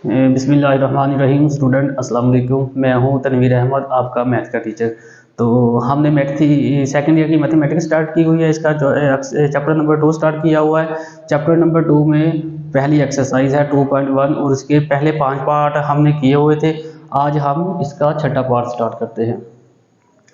बिस्मिल्लाहिर्रहमानिर्रहीम। स्टूडेंट अस्सलाम वालेकुम। मैं हूं तनवीर अहमद, आपका मैथ का टीचर। तो हमने मैथ की सेकंड ईयर की मैथमेटिक्स स्टार्ट की हुई है। इसका जो चैप्टर नंबर 2 स्टार्ट किया हुआ है। चैप्टर नंबर 2 में पहली एक्सरसाइज है 2.1 और उसके पहले 5 पार्ट हमने किए हुए थे। आज हम इसका छठा पार्ट स्टार्ट करते हैं।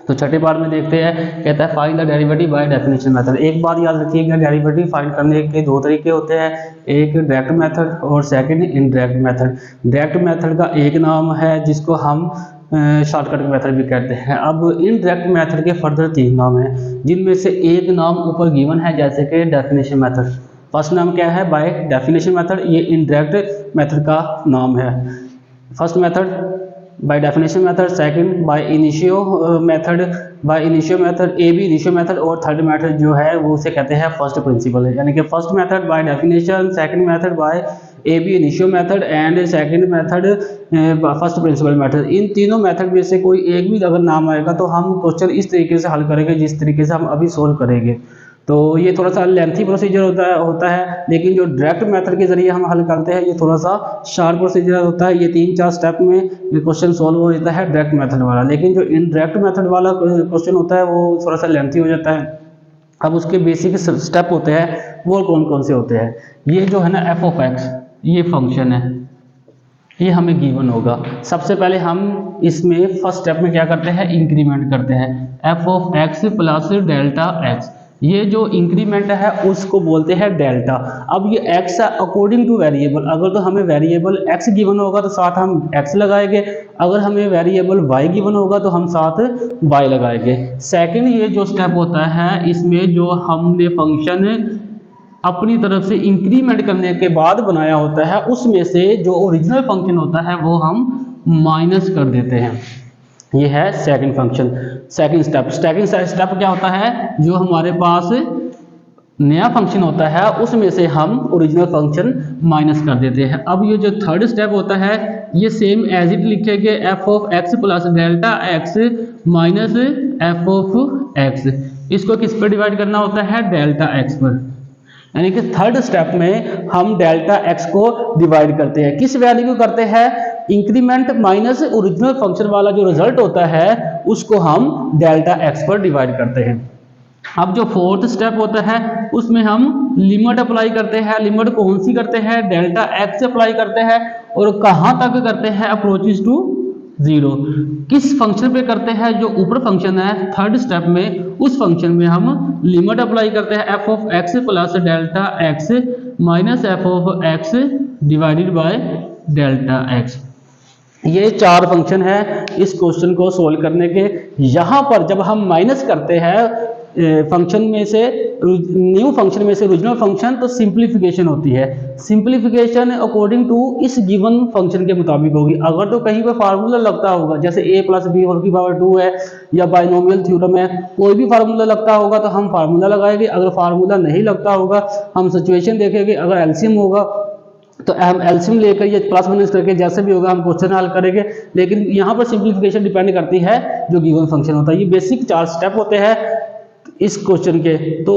तो छठे पार्ट में देखते हैं, कहता है find the derivative bye definition method. एक बात याद रखिएगा, डेरिवेटिव फाइंड करने के दो तरीके होते हैं, एक डायरेक्ट मेथड और second indirect method. Direct method का एक नाम है जिसको हम शॉर्टकट मेथड भी कहते हैं। अब इनडायरेक्ट मेथड के फर्दर 3 नाम हैं, जिनमें से एक नाम ऊपर गिवन है, जैसे कि डेफिनेशन मेथड। फर्स्ट नाम क्या है? By definition method. ये इनडायरेक्ट मेथड का नाम है। First method by definition method, second by initio method, by initio method ab initio method, और थर्ड मेथड जो है वो उसे कहते हैं फर्स्ट प्रिंसिपल है। यानी कि first method by definition, second method by ab initio method and second method first principle method. इन तीनों मेथड में से कोई एक भी अगर नाम आएगा तो हम क्वेश्चन इस तरीके से हल करेंगे जिस तरीके से हम अभी सोल्व करेंगे। तो ये थोड़ा सा लेंथी प्रोसीजर होता है, लेकिन जो डायरेक्ट मेथड के जरिए हम हल करते हैं ये थोड़ा सा शार्प प्रोसीजर होता है। ये 3-4 स्टेप में ये क्वेश्चन सॉल्व हो जाता है डायरेक्ट मेथड वाला। लेकिन जो इनडायरेक्ट मेथड वाला क्वेश्चन होता है वो थोड़ा सा लेंथी हो जाता है। अब उसके बेसिक स्टेप होते हैं, वो कौन कौन से होते हैं? ये जो है ना एफ ऑफ एक्स, ये फंक्शन है, ये हमें गिवन होगा। सबसे पहले हम इसमें फर्स्ट स्टेप में क्या करते हैं? इंक्रीमेंट करते हैं। F of x plus delta x, ये जो इंक्रीमेंट है उसको बोलते हैं डेल्टा। अब ये x है अकॉर्डिंग टू वेरिएबल। अगर तो हमें वेरिएबल x गिवन होगा तो साथ हम x लगाएंगे, अगर हमें वेरिएबल y गिवन होगा तो हम साथ y लगाएंगे। सेकंड ये जो स्टेप होता है, इसमें जो हमने फंक्शन अपनी तरफ से इंक्रीमेंट करने के बाद बनाया होता है, उसमें से जो ओरिजिनल फंक्शन होता है वो हम माइनस कर देते हैं। ये है second function, second step. Second step क्या होता है? जो हमारे पास नया फंक्शन होता है उसमें से हम ओरिजिनल फंक्शन माइनस कर देते हैं। अब ये जो थर्ड स्टेप होता है, ये सेम एज इट लिखेंगे, F of x plus delta x minus F of x. इसको किस पर डिवाइड करना होता है? डेल्टा एक्स पर। यानी कि थर्ड स्टेप में हम डेल्टा एक्स को डिवाइड करते हैं। किस वैल्यू को करते हैं? इंक्रीमेंट माइनस ओरिजिनल फंक्शन वाला जो रिजल्ट होता है उसको हम डेल्टा एक्स पर डिवाइड करते हैं। अब जो फोर्थ स्टेप होता है उसमें हम लिमिट अप्लाई करते हैं। लिमिट कौन सी करते हैं? डेल्टा एक्स अप्लाई करते हैं। और कहां तक करते हैं? Approaches to 0। किस फंक्शन पे करते हैं? जो ऊपर फंक्शन है थर्ड स्टेप में, उस फंक्शन में हम लिमिट अप्लाई करते हैं। F of x plus delta x minus F of x divided by delta x. ये 4 फंक्शन है इस क्वेश्चन को सोल्व करने के। यहाँ पर जब हम माइनस करते हैं फंक्शन में से, न्यू फंक्शन में से ओरिजिनल फंक्शन, तो सिंप्लीफिकेशन होती है। सिंप्लीफिकेशन अकॉर्डिंग टू इस गिवन फंक्शन के मुताबिक होगी। अगर तो कहीं पर फार्मूला लगता होगा, जैसे a + b होल की पावर 2 है या बाइनोमियल थ्योरम है, कोई भी फार्मूला लगता होगा तो हम फार्मूला लगाएंगे। अगर फार्मूला नहीं लगता होगा हम सिचुएशन देखेंगे। अगर एलसीएम होगा तो हम एलसीएम लेकर ये प्लस माइनस करके जैसे भी होगा हम क्वेश्चन हल करेंगे। लेकिन यहाँ पर सिंप्लीफिकेशन डिपेंड करती है जो गिवन फंक्शन होता है। ये बेसिक 4 स्टेप होते हैं इस क्वेश्चन के। तो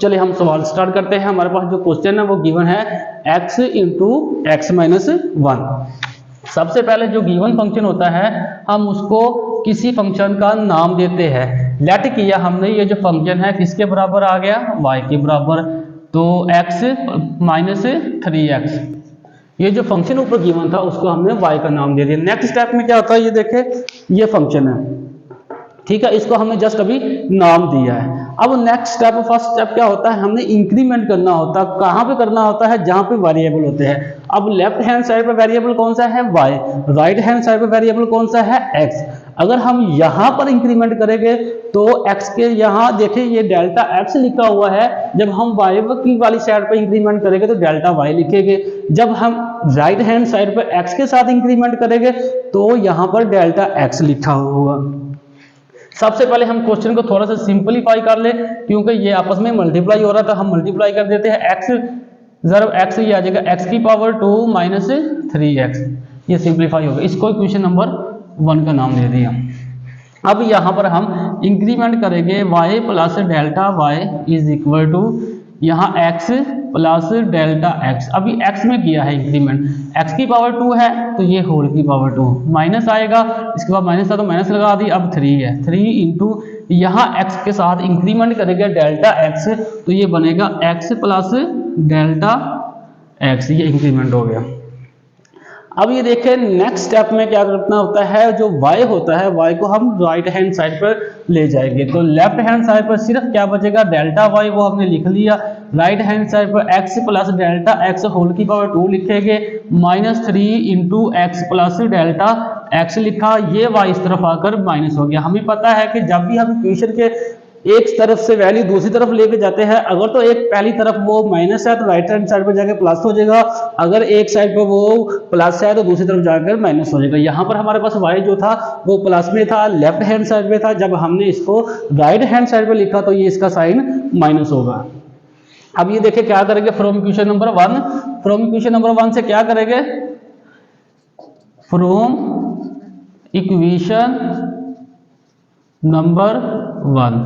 चलिए हम सवाल स्टार्ट करते हैं। हमारे पास जो क्वेश्चन है वो गिवन है x × x-1। सबसे पहले जो गिवन फंक्शन होता है हम उसको किसी फंक्शन का नाम देते हैं। लेट किया हमने, ये जो फंक्शन है किसके बराबर आ गया? y के बराबर। तो x - 3x, ये जो फंक्शन ऊपर गिवन था उसको हमने y का नाम दे दिया। नेक्स्ट स्टेप में क्या होता है? ये देखें, ये फंक्शन है, ठीक है, इसको हमने जस्ट अभी नाम दिया है। अब नेक्स्ट स्टेप, फर्स्ट स्टेप क्या होता है? हमने इंक्रीमेंट करना होता है। कहाँ पे करना होता है? जहाँ पे वेरिएबल होते हैं। अब लेफ्ट हैंड साइड पे वेरिएबल कौन सा है? y। राइट हैंड साइड पे वेरिएबल कौन सा है? x। अगर हम यहाँ पर इंक्रीमेंट करेंगे तो x के यहाँ देखें ये डेल्टा x लिखा हुआ है। जब हम y की वाली साइड पर इंक्रीमेंट करेंगे तो डेल्टा y लिखेंगे। जब हम राइट हैंड साइड पर x के साथ इंक्रीमेंट करेंगे तो यहाँ पर डेल्टा x लिखा होगा। सबसे पहले हम क्वेश्चन को थोड़ा सा सिंपलीफाई कर ले, क्योंकि ये आपस में मल्टीप्लाई हो रहा था, हम मल्टीप्लाई कर देते हैं। x जब x ये आ जाएगा x की पावर 2 माइनस 3x, ये सिंपलीफाई होगा। इसको इक्वेशन नंबर 1 का नाम दे दिया। अब यहाँ पर हम इंक्रीमेंट करेंगे y plus delta y is equal to, यहाँ x प्लस डेल्टा एक्स, अभी एक्स में किया है इंक्रीमेंट, एक्स की पावर 2 है तो ये होल की पावर 2 माइनस आएगा, इसके बाद माइनस था तो माइनस लगा दी, अब 3 है, 3 इंटू यहाँ एक्स के साथ इंक्रीमेंट करेगा डेल्टा एक्स तो ये बनेगा एक्स प्लस डेल्टा एक्स, ये इंक्रीमेंट हो गया। अब ये देखें नेक्स्ट स्टेप में क्या करना होता है, जो y होता है y को हम राइट हैंड साइड पर ले जाएंगे, तो लेफ्ट हैंड साइड पर सिर्फ क्या बचेगा डेल्टा y, वो हमने लिख लिया। राइट हैंड साइड पर x plus delta x whole की पावर 2 लिखेंगे, minus 3 into x plus delta x लिखा, ये y इस तरफ आकर माइनस हो गया। हमें पता है कि जब भी हम इक्वेशन के एक तरफ से वैल्यू दूसरी तरफ लेके जाते हैं, अगर तो एक पहली तरफ वो माइनस है तो राइट हैंड साइड पर जाकर प्लस हो जाएगा, अगर एक साइड पर वो प्लस है तो दूसरी तरफ जाकर माइनस हो जाएगा। यहाँ पर हमारे पास y जो था वो प्लस में था, लेफ्ट हैंड साइड में था, जब हमने इसको राइट हैंड साइड पर लिखा तो ये इसका साइन माइनस होगा। अब ये देखिए क्या करेंगे, from equation number 1, from equation number 1 से क्या करेंगे, from equation number 1,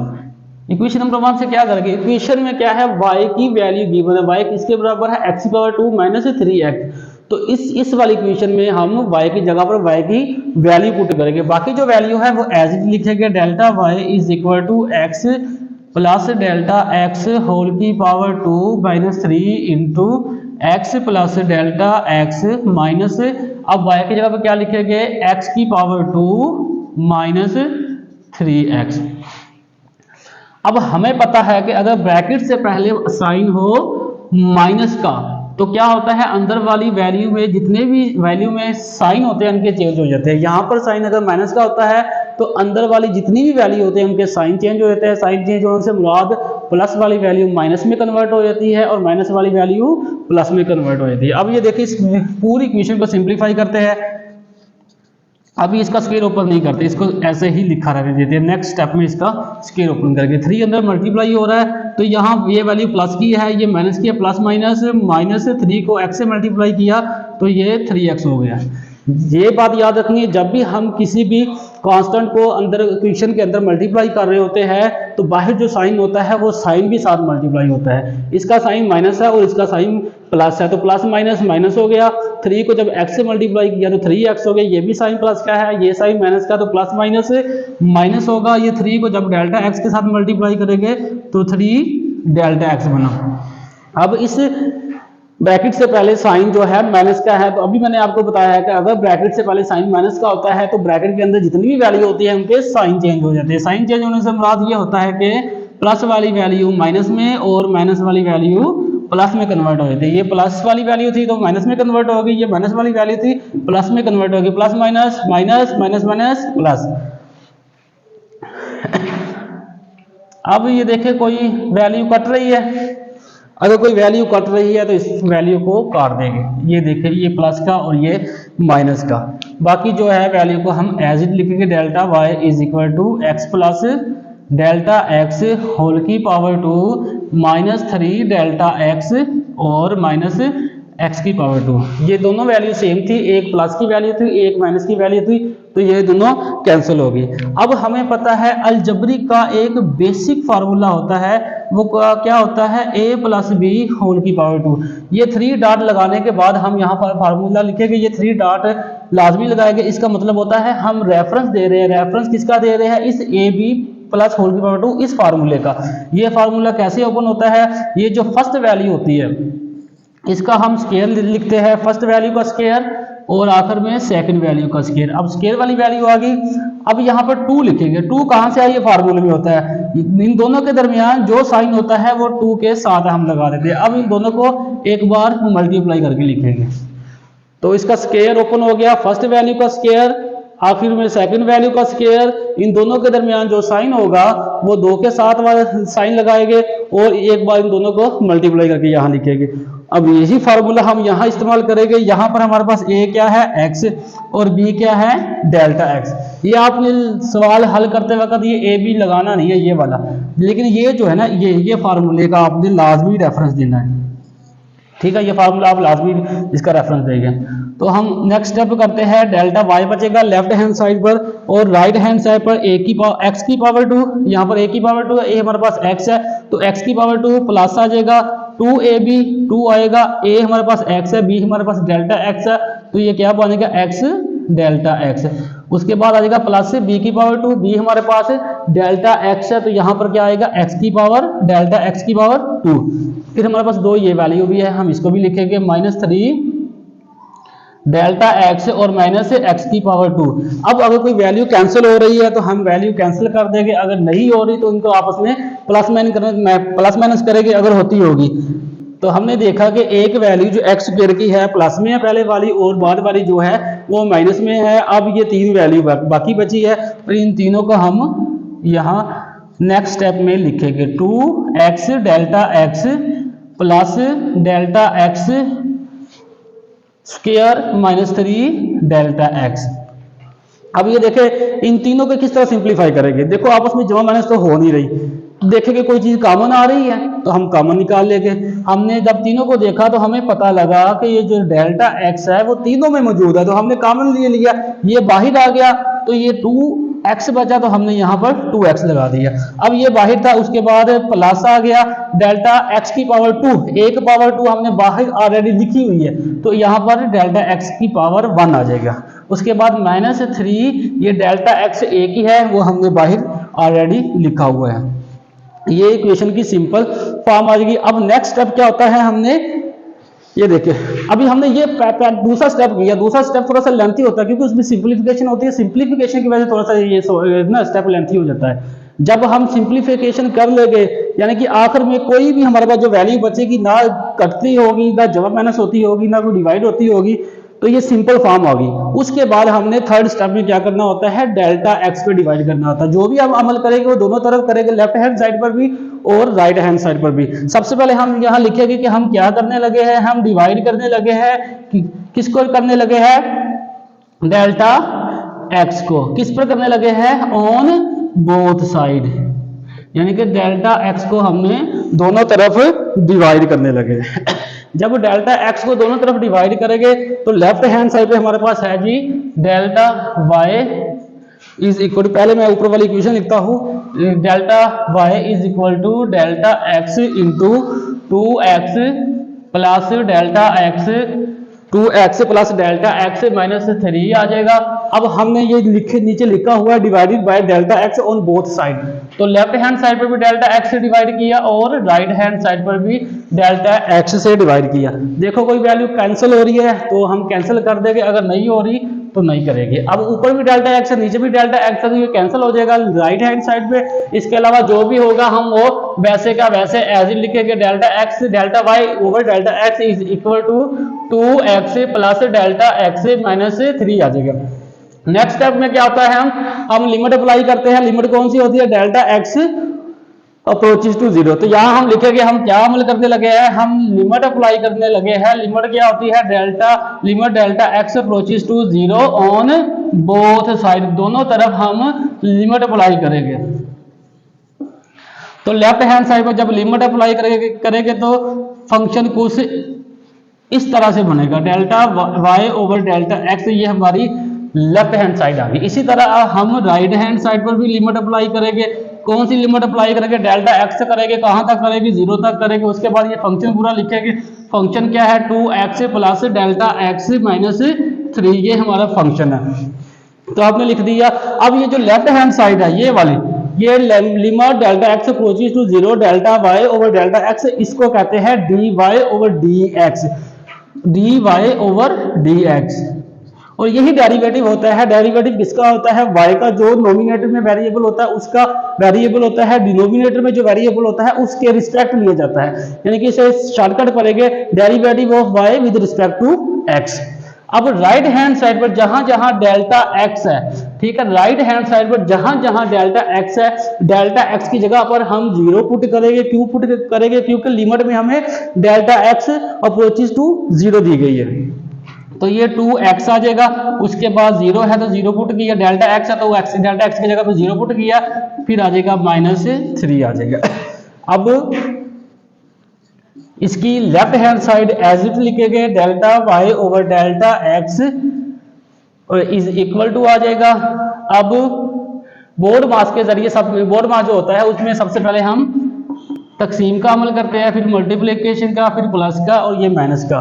equation number 1 से क्या करेंगे, इक्वेशन में क्या है y की वैल्यू गिवन है, y किसके बराबर है x की पावर 2 माइनस 3x, तो इस वाली इक्वेशन में हम y की जगह पर y की वैल्यू पुट करेंगे, बाकी जो वैल्यू है वो एज इट लिखेंगे, delta y is equal to x plus delta x whole की power 2 minus 3 into x plus delta x minus, अब y की जगह पर क्या लिखेंगे, x की पावर 2 माइनस 3x। अब हमें पता है कि अगर ब्रैकेट से पहले साइन हो माइनस का तो क्या होता है, अंदर वाली वैल्यू में जितने भी वैल्यू में साइन होते हैं उनके चेंज हो जाते हैं। यहाँ पर साइन अगर माइनस का होता है तो अंदर वाली जितनी भी वैल्यू होते हैं उनके साइन चेंज हो जाते हैं। साइन चेंज होने से मुराद प्लस वाली वैल्यू माइनस में कन्वर्ट हो जाती है और माइनस वाली वैल्यू प्लस में कन्वर्ट हो जाती है। अब ये देखिए इस पूरी इक्वेशन को सिंप्लीफाई करते हैं, अभी इसका स्केयर ओपन नहीं करते, इसको ऐसे ही लिखा रहने देते हैं। नेक्स्ट स्टेप में इसका स्केयर ओपन करके 3 अंदर मल्टीप्लाई हो रहा है तो यहाँ ये वैल्यू प्लस की है, ये माइनस की है, प्लस माइनस माइनस 3 को x से मल्टीप्लाई किया तो ये 3x हो गया। ये बात याद रखनी है, जब भी हम किसी भी कांस्टेंट को अंदर इक्वेशन के अंदर मल्टीप्लाई कर रहे होते हैं तो बाहर जो साइन होता है वो साइन भी साथ मल्टीप्लाई होता है। इसका साइन माइनस है और इसका साइन प्लस है तो प्लस माइनस माइनस हो गया, 3 को जब x से मल्टीप्लाई किया तो 3x हो गया, ये भी साइन प्लस का है, ये साइन माइनस का तो प्लस माइनस माइनस होगा, ये 3 को जब डेल्टा x के साथ मल्टीप्लाई करेंगे तो 3 डेल्टा x बना। अब इस ब्रैकेट से पहले साइन जो है माइनस का है, तो अभी मैंने आपको बताया है कि अगर ब्रैकेट से पहले साइन माइनस का होता है तो ब्रैकेट के अंदर जितनी भी वैल्यू होती है उनके साइन चेंज हो जाते हैं। साइन चेंज होने से मुराद ये होता है कि प्लस वाली वैल्यू माइनस में और माइनस वाली वैल्यू प्लस में कन्वर्ट हो जाती है। ये प्लस वाली वैल्यू थी तो माइनस में कन्वर्ट हो गई, ये माइनस वाली वैल्यू थी प्लस में कन्वर्ट हो गई, plus minus minus minus minus plus. अब ये देखें कोई वैल्यू कट रही है, अगर कोई वैल्यू कट रही है तो इस वैल्यू को काट देंगे। ये देखिए ये प्लस का और ये माइनस का, बाकी जो है वैल्यू को हम एज इट लिखेंगे, delta y is equal to x plus delta x whole की पावर 2 माइनस 3 डेल्टा एक्स और माइनस एक्स की पावर 2। ये दोनों वैल्यू सेम थी, एक प्लस की वैल्यू थी एक माइनस की वैल्यू थी, तो ये दोनों कैंसिल हो गई। अब हमें पता है अलजेब्रिक का एक बेसिक फार्मूला होता है, वो क्या होता है, a प्लस बी होल की पावर 2। ये 3 डॉट लगाने के बाद हम यहाँ पर फार्मूला लिखेंगे, ये 3 डॉट लाजमी लगाएंगे। इसका मतलब होता है हम रेफरेंस दे रहे हैं, रेफरेंस किसका दे रहे हैं, इस ए बी प्लस होल की पावर 2 इस फार्मूले का। ये फार्मूला कैसे ओपन होता है, ये जो फर्स्ट वैल्यू होती है इसका हम स्केयर लिखते हैं, फर्स्ट वैल्यू का स्केयर और आखिर में सेकंड वैल्यू का स्केयर। अब स्केयर वाली वैल्यू आ गई, अब यहाँ पर 2 लिखेंगे। 2 कहाँ से आई, ये फार्मूले में होता है, इन दोनों के दरमियान जो साइन होता है वो 2 के साथ हम लगा देते हैं। अब इन दोनों को एक बार मल्टीप्लाई करके लिखेंगे तो इसका स्केयर ओपन हो गया, फर्स्ट वैल्यू का स्केयर आखिर में सेकंड वैल्यू का स्केयर, इन दोनों के दरमियान जो साइन होगा वो 2 के साथ वाला साइन लगाएंगे और एक बार इन दोनों को मल्टीप्लाई करके यहाँ लिखेंगे। अब यही फार्मूला हम यहाँ इस्तेमाल करेंगे। यहाँ पर हमारे पास a क्या है x और b क्या है डेल्टा x। ये आपने सवाल हल करते वक्त ये a b लगाना नहीं है ये वाला, लेकिन ये जो है ना ये फार्मूले का आपने लाजमी रेफरेंस देना है, ठीक है। ये फार्मूला आप लाजमी इसका रेफरेंस देंगे। तो हम नेक्स्ट स्टेप करते हैं, डेल्टा y बचेगा लेफ्ट हैंड साइड पर और राइट हैंड साइड पर x की पावर 2, यहाँ पर a की पावर 2 है, a हमारे पास x है तो x की पावर 2 प्लस आ जाएगा 2ab 2 आएगा, a हमारे पास x है, b हमारे पास डेल्टा x है, तो ये क्या बनेगा x डेल्टा x। उसके बाद आ जाएगा प्लस b की पावर 2, b हमारे पास डेल्टा x है, तो यहाँ पर क्या आएगा x की पावर डेल्टा x की पावर 2। फिर हमारे पास दो ये वैल्यू भी है, हम इसको भी लिखेंगे -3 डेल्टा x और माइनस x की पावर 2। अब अगर कोई वैल्यू कैंसिल हो रही है तो हम वैल्यू कैंसिल कर देंगे, अगर नहीं हो रही तो इनको आपस में प्लस माइनस करेंगे अगर होती होगी। तो हमने देखा कि एक वैल्यू जो x स्क्वायर की है प्लस में है पहले वाली, और बाद वाली जो है वो माइनस में है। अब ये तीन वैल्यू बाकी बची है, और इन तीनों को हम यहाँ नेक्स्ट स्टेप में लिखेंगे 2x delta x plus delta x square -3 delta x। अब ये देखें इन तीनों को किस तरह सिंप्लीफाई करेंगे। देखो आपस में जमा माइनस तो हो नहीं रही, देखेंगे कोई चीज कॉमन आ रही है तो हम कॉमन निकाल लेंगे। हमने जब तीनों को देखा तो हमें पता लगा कि ये जो डेल्टा x है वो तीनों में मौजूद है, तो हमने कॉमन ले लिया, ये बाहर आ गया तो ये 2x बचा, तो हमने यहाँ पर 2x लगा दिया। अब ये बाहर था, उसके बाद प्लस आ गया डेल्टा x की पावर 2, एक पावर 2 हमने बाहर ऑलरेडी लिखी हुई है, तो यहाँ पर डेल्टा x की पावर 1 आ जाएगा। उसके बाद -3 ये डेल्टा x एक ही है, वो हमने बाहर ऑलरेडी लिखा हुआ है। ये इक्वेशन की सिंपल फॉर्म आ जाएगी। अब नेक्स्ट स्टेप क्या होता है, हमने ये देखिए अभी हमने ये दूसरा स्टेप किया। दूसरा स्टेप थोड़ा सा लेंथी होता है क्योंकि उसमें सिंप्लीफिकेशन होती है, सिंप्लीफिकेशन की वजह से थोड़ा सा ये ना स्टेप लेंथी हो जाता है। जब हम सिंप्लीफिकेशन कर लेंगे यानी कि आखिर में कोई भी हमारे पास जो वैल्यू बचेगी ना कटती होगी, ना जमा माइनस होती होगी, ना कोई डिवाइड होती होगी, तो ये सिंपल फॉर्म होगी। उसके बाद हमने थर्ड स्टेप में क्या करना होता है, डेल्टा x पे डिवाइड करना होता है। जो भी हम अमल करेंगे वो दोनों तरफ करेंगे, लेफ्ट हैंड साइड पर भी और राइट हैंड साइड पर भी। सबसे पहले हम यहाँ लिखेंगे कि हम क्या करने लगे हैं, हम डिवाइड करने लगे हैं। किसको करने लगे हैं, डेल्टा x को। किस पर करने लगे हैं, ऑन बोथ साइड, यानी कि डेल्टा x को हमने दोनों तरफ डिवाइड करने लगे। जब डेल्टा x को दोनों तरफ डिवाइड करेंगे तो लेफ्ट हैंड साइड पे हमारे पास है जी डेल्टा y इज इक्वल, पहले मैं ऊपर वाली इक्वेशन लिखता हूँ, delta y is equal to delta x into 2x plus delta x 2x plus delta x -3 आ जाएगा। अब हमने ये नीचे लिखा हुआ है divided by delta x on both side, तो लेफ्ट हैंड साइड पर भी डेल्टा x से डिवाइड किया और राइट हैंड साइड पर भी डेल्टा x से डिवाइड किया। देखो कोई वैल्यू कैंसिल हो रही है तो हम कैंसिल कर देंगे, अगर नहीं हो रही तो नहीं करेंगे। अब ऊपर भी डेल्टा x है नीचे भी डेल्टा x है, तो ये कैंसिल हो जाएगा राइट हैंड साइड पे। इसके अलावा जो भी होगा हम वो वैसे का वैसे एज इट लिखेंगे, delta x delta y over delta x is equal to 2x plus delta x -3 आ जाएगा। नेक्स्ट स्टेप में क्या होता है, हम लिमिट अप्लाई करते हैं। लिमिट कौन सी होती है, डेल्टा x अप्रोचेस टू 0। तो यहाँ हम लिखेंगे हम क्या अमल करने लगे हैं, हम लिमिट अप्लाई करने लगे हैं। लिमिट क्या होती है, limit delta x approaches to 0 on both side, दोनों तरफ हम लिमिट अप्लाई करेंगे। तो लेफ्ट हैंड साइड पर जब लिमिट अप्लाई करेंगे तो फंक्शन कुछ इस तरह से बनेगा, delta y over delta x, ये हमारी लेफ्ट हैंड साइड आ गई। इसी तरह हम राइट हैंड साइड पर भी लिमिट अप्लाई करेंगे। कौन सी लिमिट अप्लाई करेंगे, डेल्टा x करेंगे, कहां तक करेंगे, 0 तक करेंगे। उसके बाद ये फंक्शन पूरा लिखेंगे। फंक्शन क्या है, 2x प्लस डेल्टा x -3, ये हमारा फंक्शन है, तो आपने लिख दिया। अब ये जो लेफ्ट हैंड साइड है ये वाली, ये limit delta x approaches to 0 delta y over delta x, इसको कहते हैं dy over dx, dy over dx। और यही डेरिवेटिव होता है। डेरिवेटिव किसका होता है, y का जो नोमिनेटर में वेरिएबल होता है उसका वेरिएबल होता है, डिनोमिनेटर में जो वेरिएबल होता है उसके रिस्पेक्ट लिया जाता है। यानी कि इसे शॉर्टकट पढ़ेंगे, derivative of y with respect to x। अब राइट हैंड साइड पर जहां जहां डेल्टा x है, ठीक है, राइट हैंड साइड पर जहां जहां डेल्टा x है, डेल्टा x की जगह पर हम 0 पुट करेंगे। क्यों पुट करेंगे, क्योंकि लिमिट में हमें डेल्टा x अप्रोचेस टू 0 दी गई है, तो ये 2x आ जाएगा। उसके बाद 0 है तो 0 पुट किया, डेल्टा x है तो x डेल्टा x की जगह पर 0 पुट किया, फिर आ जाएगा -3 आ जाएगा। अब इसकी left hand side as it लिखेंगे, delta y over delta x is equal to आ जाएगा। अब बोर्ड मास के जरिए, सब बोर्ड मास जो होता है उसमें सबसे पहले हम तकसीम का अमल करते हैं, फिर मल्टीप्लिकेशन का, फिर प्लस का और ये माइनस का।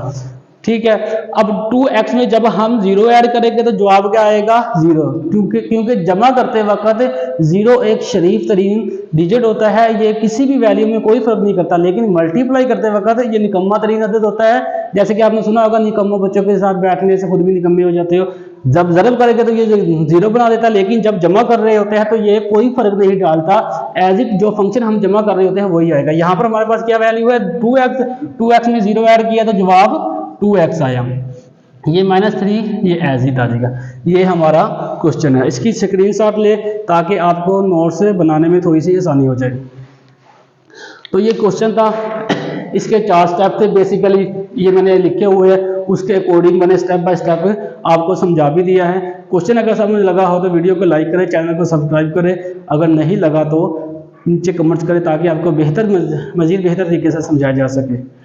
ठीक है, अब 2x में जब हम 0 ऐड करेंगे तो जवाब क्या आएगा 0, क्योंकि जमा करते वक्त 0 एक शरीफ तरीन डिजिट होता है, ये किसी भी वैल्यू में कोई फर्क नहीं करता। लेकिन मल्टीप्लाई करते वक्त ये निकम्मा तरीन अदद होता है। जैसे कि आपने सुना होगा निकम्मों बच्चों के साथ बैठने से खुद भी निकम्मे हो जाते हो। जब ज़रब करेंगे तो ये 0 बना देता है, लेकिन जब जमा कर रहे होते हैं तो ये कोई फर्क नहीं डालता, एज इट जो फंक्शन हम जमा कर रहे होते हैं वही आएगा। यहाँ पर हमारे पास क्या वैल्यू है 2x में 0 ऐड किया तो जवाब 2x आया, ये -3 ये एज इट आ जाएगा। ये हमारा क्वेश्चन है, इसकी स्क्रीनशॉट ले ताकि आपको नोट्स बनाने में थोड़ी सी आसानी हो जाए। तो ये क्वेश्चन था, इसके 4 स्टेप थे बेसिकली, ये मैंने लिखे हुए हैं, उसके अकॉर्डिंग मैंने स्टेप बाय स्टेप आपको समझा भी दिया है। क्वेश्चन अगर समझ लगा हो तो वीडियो को लाइक करें, चैनल को सब्सक्राइब करें, अगर नहीं लगा तो नीचे कमेंट्स करें ताकि आपको मज़ीद बेहतर तरीके से समझाया जा सके।